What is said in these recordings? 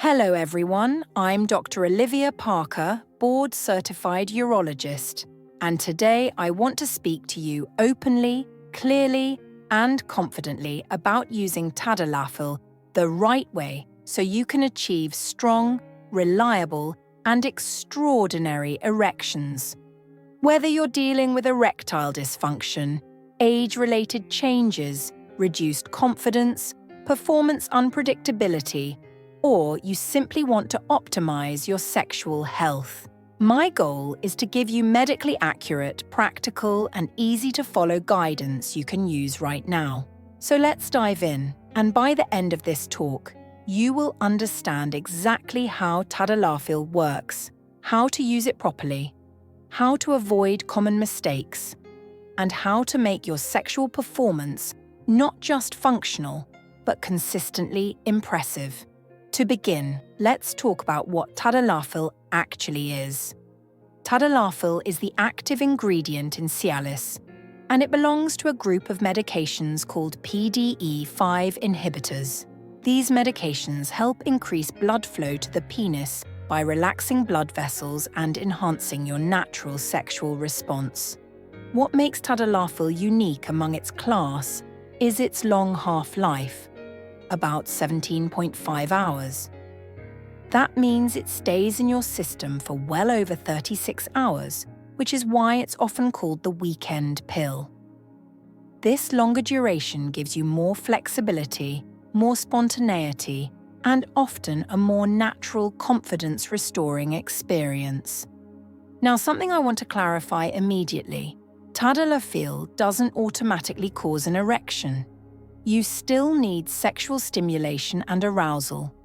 Hello everyone, I'm Dr. Olivia Parker, board-certified urologist, and today I want to speak to you openly, clearly, and confidently about using Tadalafil the right way so you can achieve strong, reliable, and extraordinary erections. Whether you're dealing with erectile dysfunction, age-related changes, reduced confidence, performance unpredictability, or you simply want to optimize your sexual health. My goal is to give you medically accurate, practical, and easy-to-follow guidance you can use right now. So let's dive in, and by the end of this talk, you will understand exactly how Tadalafil works, how to use it properly, how to avoid common mistakes, and how to make your sexual performance not just functional, but consistently impressive. To begin, let's talk about what Tadalafil actually is. Tadalafil is the active ingredient in Cialis, and it belongs to a group of medications called PDE5 inhibitors. These medications help increase blood flow to the penis by relaxing blood vessels and enhancing your natural sexual response. What makes Tadalafil unique among its class is its long half-life, about 17.5 hours. That means it stays in your system for well over 36 hours, which is why it's often called the weekend pill. This longer duration gives you more flexibility, more spontaneity, and often a more natural, confidence-restoring experience. Now, something I want to clarify immediately. Tadalafil doesn't automatically cause an erection. You still need sexual stimulation and arousal.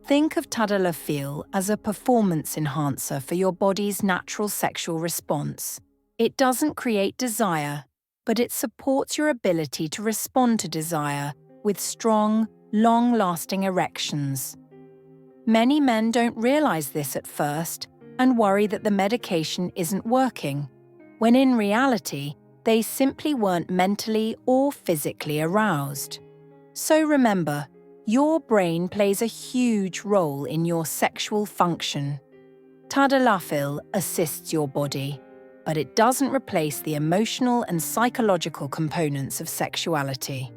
Think of Tadalafil as a performance enhancer for your body's natural sexual response. It doesn't create desire, but it supports your ability to respond to desire with strong, long-lasting erections. Many men don't realize this at first and worry that the medication isn't working, when in reality, they simply weren't mentally or physically aroused. So remember, your brain plays a huge role in your sexual function. Tadalafil assists your body, but it doesn't replace the emotional and psychological components of sexuality.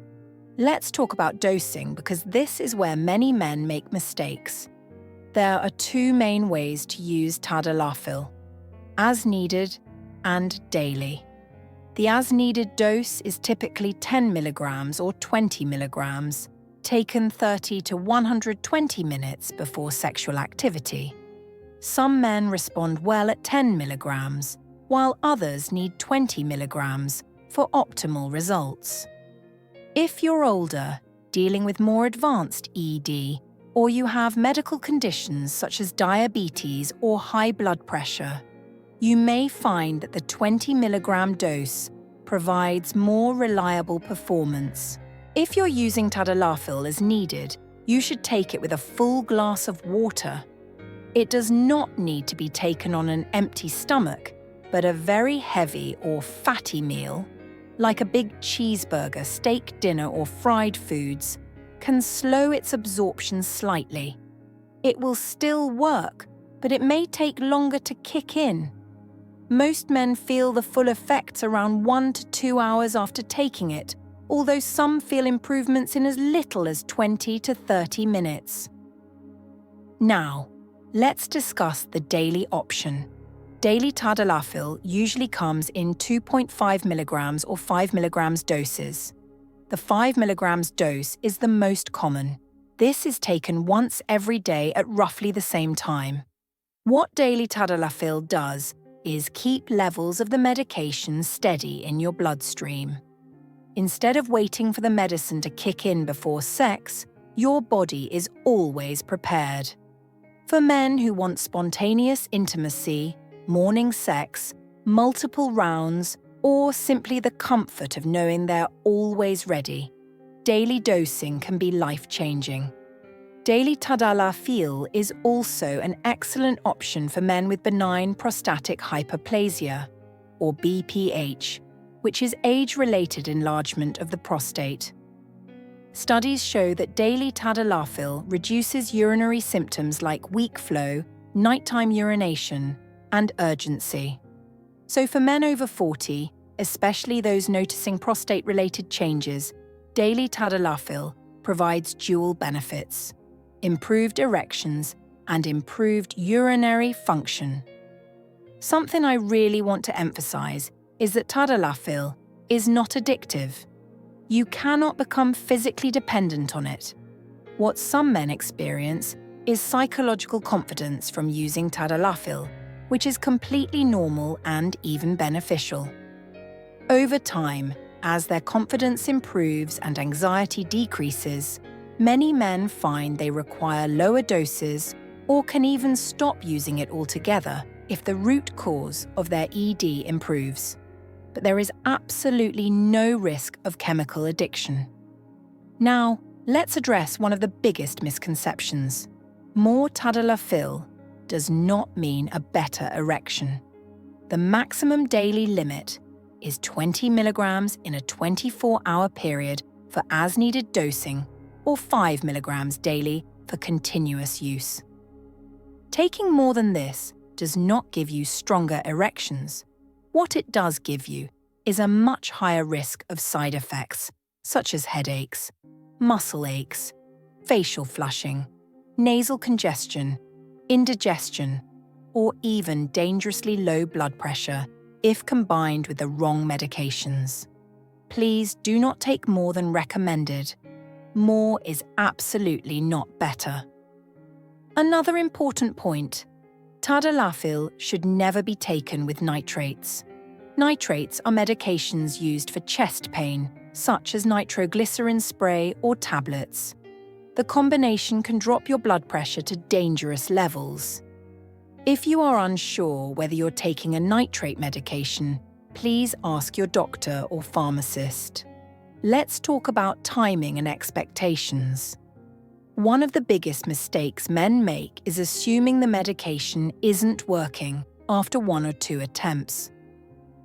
Let's talk about dosing because this is where many men make mistakes. There are two main ways to use Tadalafil: as needed and daily. The as-needed dose is typically 10 milligrams or 20 milligrams, taken 30 to 120 minutes before sexual activity. Some men respond well at 10 milligrams, while others need 20 milligrams for optimal results. If you're older, dealing with more advanced ED, or you have medical conditions such as diabetes or high blood pressure, you may find that the 20 milligram dose provides more reliable performance. If you're using Tadalafil as needed, you should take it with a full glass of water. It does not need to be taken on an empty stomach, but a very heavy or fatty meal, like a big cheeseburger, steak dinner, or fried foods, can slow its absorption slightly. It will still work, but it may take longer to kick in. Most men feel the full effects around 1 to 2 hours after taking it, although some feel improvements in as little as 20 to 30 minutes. Now, let's discuss the daily option. Daily Tadalafil usually comes in 2.5 milligrams or 5 milligrams doses. The 5 milligrams dose is the most common. This is taken once every day at roughly the same time. What daily Tadalafil does is keep levels of the medication steady in your bloodstream. Instead of waiting for the medicine to kick in before sex, your body is always prepared. For men who want spontaneous intimacy, morning sex, multiple rounds, or simply the comfort of knowing they're always ready, daily dosing can be life-changing. Daily Tadalafil is also an excellent option for men with benign prostatic hyperplasia, or BPH, which is age-related enlargement of the prostate. Studies show that daily Tadalafil reduces urinary symptoms like weak flow, nighttime urination, and urgency. So for men over 40, especially those noticing prostate-related changes, daily Tadalafil provides dual benefits: improved erections and improved urinary function. Something I really want to emphasize is that Tadalafil is not addictive. You cannot become physically dependent on it. What some men experience is psychological confidence from using Tadalafil, which is completely normal and even beneficial. Over time, as their confidence improves and anxiety decreases, many men find they require lower doses or can even stop using it altogether if the root cause of their ED improves. But there is absolutely no risk of chemical addiction. Now, let's address one of the biggest misconceptions. More Tadalafil does not mean a better erection. The maximum daily limit is 20 milligrams in a 24-hour period for as-needed dosing, or 5 milligrams daily for continuous use. Taking more than this does not give you stronger erections. What it does give you is a much higher risk of side effects, such as headaches, muscle aches, facial flushing, nasal congestion, indigestion, or even dangerously low blood pressure if combined with the wrong medications. Please do not take more than recommended. More is absolutely not better. Another important point: Tadalafil should never be taken with nitrates. Nitrates are medications used for chest pain, such as nitroglycerin spray or tablets. The combination can drop your blood pressure to dangerous levels. If you are unsure whether you're taking a nitrate medication, please ask your doctor or pharmacist. Let's talk about timing and expectations. One of the biggest mistakes men make is assuming the medication isn't working after 1 or 2 attempts.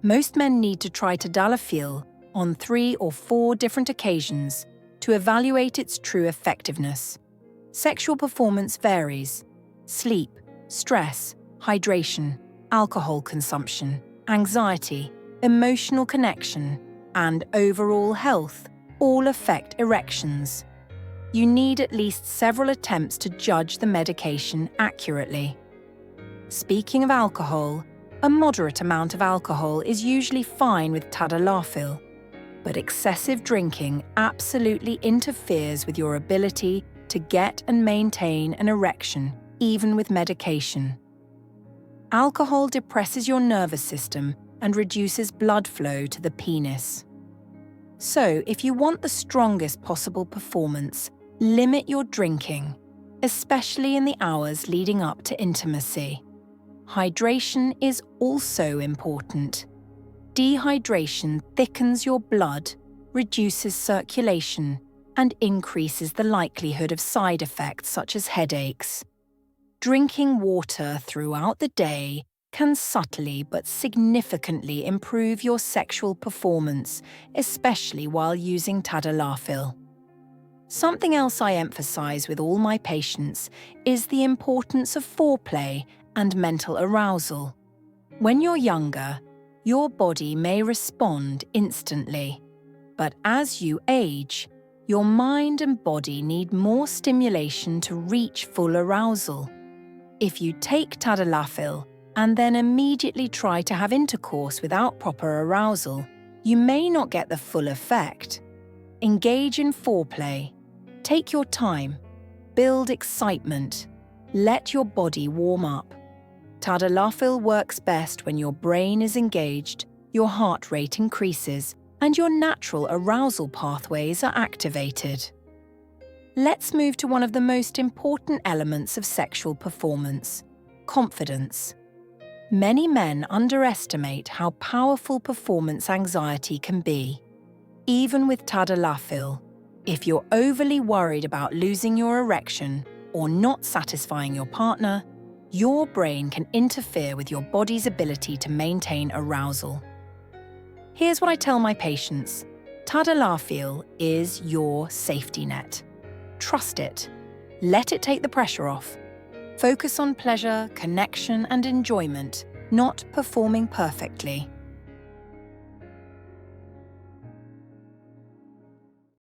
Most men need to try Tadalafil on 3 or 4 different occasions to evaluate its true effectiveness. Sexual performance varies. Sleep, stress, hydration, alcohol consumption, anxiety, emotional connection, and overall health all affect erections. You need at least several attempts to judge the medication accurately. Speaking of alcohol, a moderate amount of alcohol is usually fine with Tadalafil, but excessive drinking absolutely interferes with your ability to get and maintain an erection, even with medication. Alcohol depresses your nervous system and reduces blood flow to the penis. So, if you want the strongest possible performance, limit your drinking, especially in the hours leading up to intimacy. Hydration is also important. Dehydration thickens your blood, reduces circulation, and increases the likelihood of side effects such as headaches. Drinking water throughout the day can subtly but significantly improve your sexual performance, especially while using Tadalafil. Something else I emphasize with all my patients is the importance of foreplay and mental arousal. When you're younger, your body may respond instantly, but as you age, your mind and body need more stimulation to reach full arousal. If you take Tadalafil and then immediately try to have intercourse without proper arousal, you may not get the full effect. Engage in foreplay. Take your time. Build excitement. Let your body warm up. Tadalafil works best when your brain is engaged, your heart rate increases, and your natural arousal pathways are activated. Let's move to one of the most important elements of sexual performance: confidence. Many men underestimate how powerful performance anxiety can be. Even with Tadalafil, if you're overly worried about losing your erection or not satisfying your partner, your brain can interfere with your body's ability to maintain arousal. Here's what I tell my patients: Tadalafil is your safety net. Trust it. Let it take the pressure off. Focus on pleasure, connection, and enjoyment, not performing perfectly.